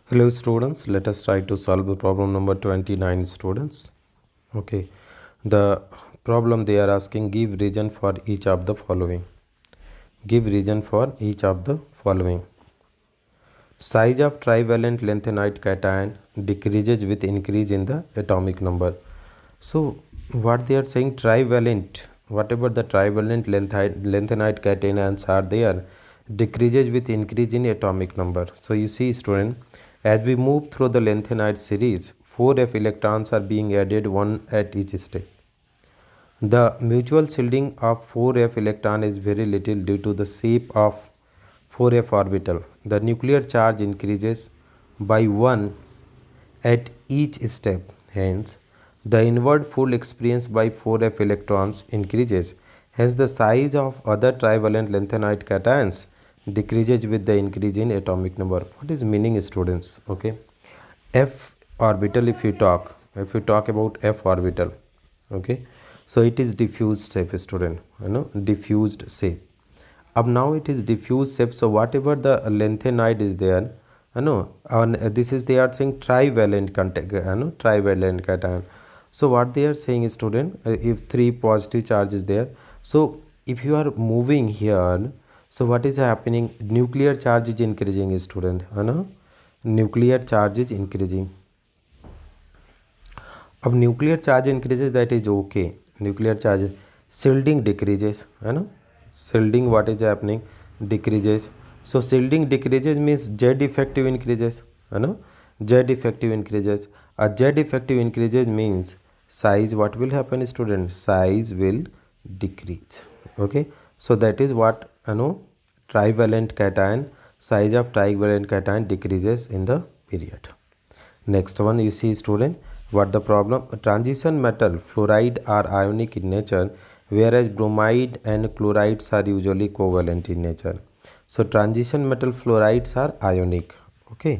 Hello students, let us try to solve the problem number 29 students. Okay, the problem they are asking, give reason for each of the following. Give reason for each of the following. Size of trivalent lanthanide cation decreases with increase in the atomic number. So what they are saying, trivalent, whatever the trivalent lanthanide cations are there, decreases with increase in atomic number. So you see student, as we move through the lanthanide series, 4f electrons are being added, one at each step. The mutual shielding of 4f electron is very little due to the shape of 4f orbital. The nuclear charge increases by 1 at each step. Hence, the inward pull experienced by 4f electrons increases. Hence, the size of other trivalent lanthanide cations decreases with the increase in atomic number. What is meaning, students? Okay, f orbital, if you talk about f orbital, okay, so it is diffused shape, student, diffused shape. Up now it is diffuse shape, so whatever the lanthanide is there, this is, they are saying trivalent contact, trivalent cation. So what they are saying is, student, if 3 positive charge is there, so if you are moving here, so what is happening, nuclear charge is increasing, student, nuclear charge is increasing. अब nuclear charge increases, that is okay. Nuclear charge, shielding decreases, shielding, what is happening, decreases. So shielding decreases means Z effective increases, Z effective increases. A Z effective increases means size, what will happen, student, size will decrease. Okay, so that is what, trivalent cation, size of trivalent cation decreases in the period. Next one, you see, student, what the problem, transition metal fluoride are ionic in nature, whereas bromide and chlorides are usually covalent in nature. So transition metal fluorides are ionic. Okay,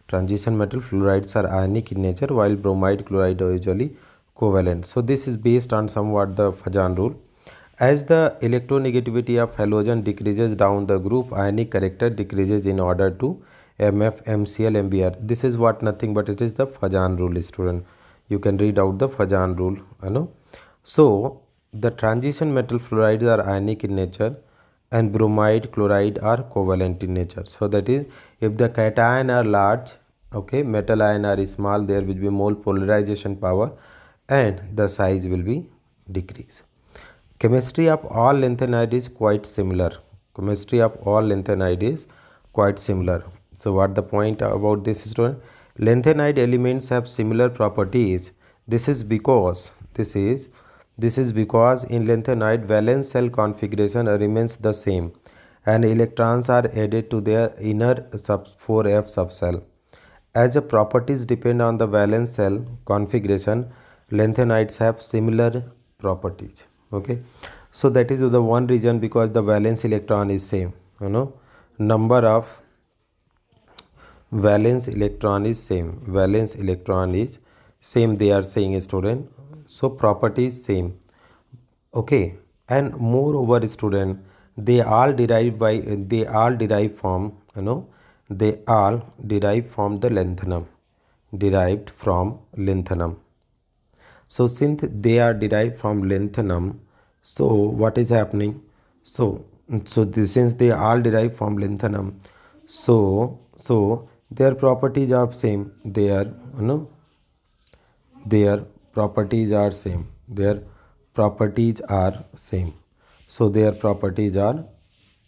transition metal fluorides are ionic in nature, while bromide, chloride are usually covalent. So this is based on somewhat the Fajan rule. As the electronegativity of halogen decreases down the group, ionic character decreases in order to MF, MCl, MBr. This is what, nothing but it is the Fajan rule, student. You can read out the Fajan rule, So the transition metal fluorides are ionic in nature, and bromide, chloride are covalent in nature. So that is, if the cation are large, okay, metal ion are small, there will be more polarization power and the size will be decrease. Chemistry of all lanthanide is quite similar. Chemistry of all lanthanide is quite similar. So what the point about this, student? Lanthanide elements have similar properties. This is because in lanthanide valence shell configuration remains the same, and electrons are added to their inner 4f subshell. As the properties depend on the valence shell configuration, lanthanides have similar properties. Okay, so that is the one reason, because the valence electron is same, number of valence electron is same, they are saying, student. So property is same. Okay, and moreover, student, they all derive from the lanthanum, derived from lanthanum. So since they are derived from lanthanum, so what is happening? Since they all derive from lanthanum, so their properties are same. Their properties are same. Their properties are same. So their properties are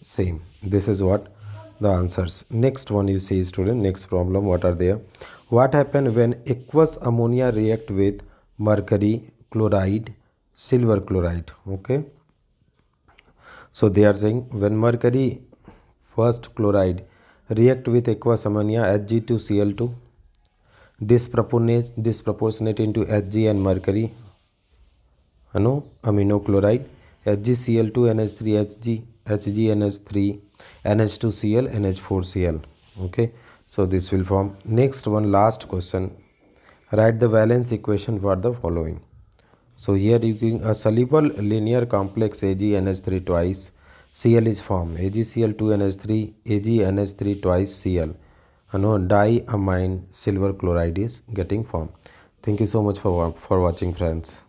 same. This is what the answers. Next one, you see, student, next problem, what are there? What happen when aqueous ammonia react with mercury chloride, silver chloride? Okay, so they are saying, when mercury first chloride react with aqueous ammonia, Hg2Cl2, disproportionate into Hg and mercury, amino chloride, HgCl2 NH3 Hg, HgNH3 NH2Cl NH4Cl. Okay, so this will form. Next one, last question, write the valence equation for the following. So here you can, a soluble linear complex AgNH3 twice Cl is formed, AgCl2NH3 AgNH3 twice Cl. diamine silver chloride is getting formed. Thank you so much for watching, friends.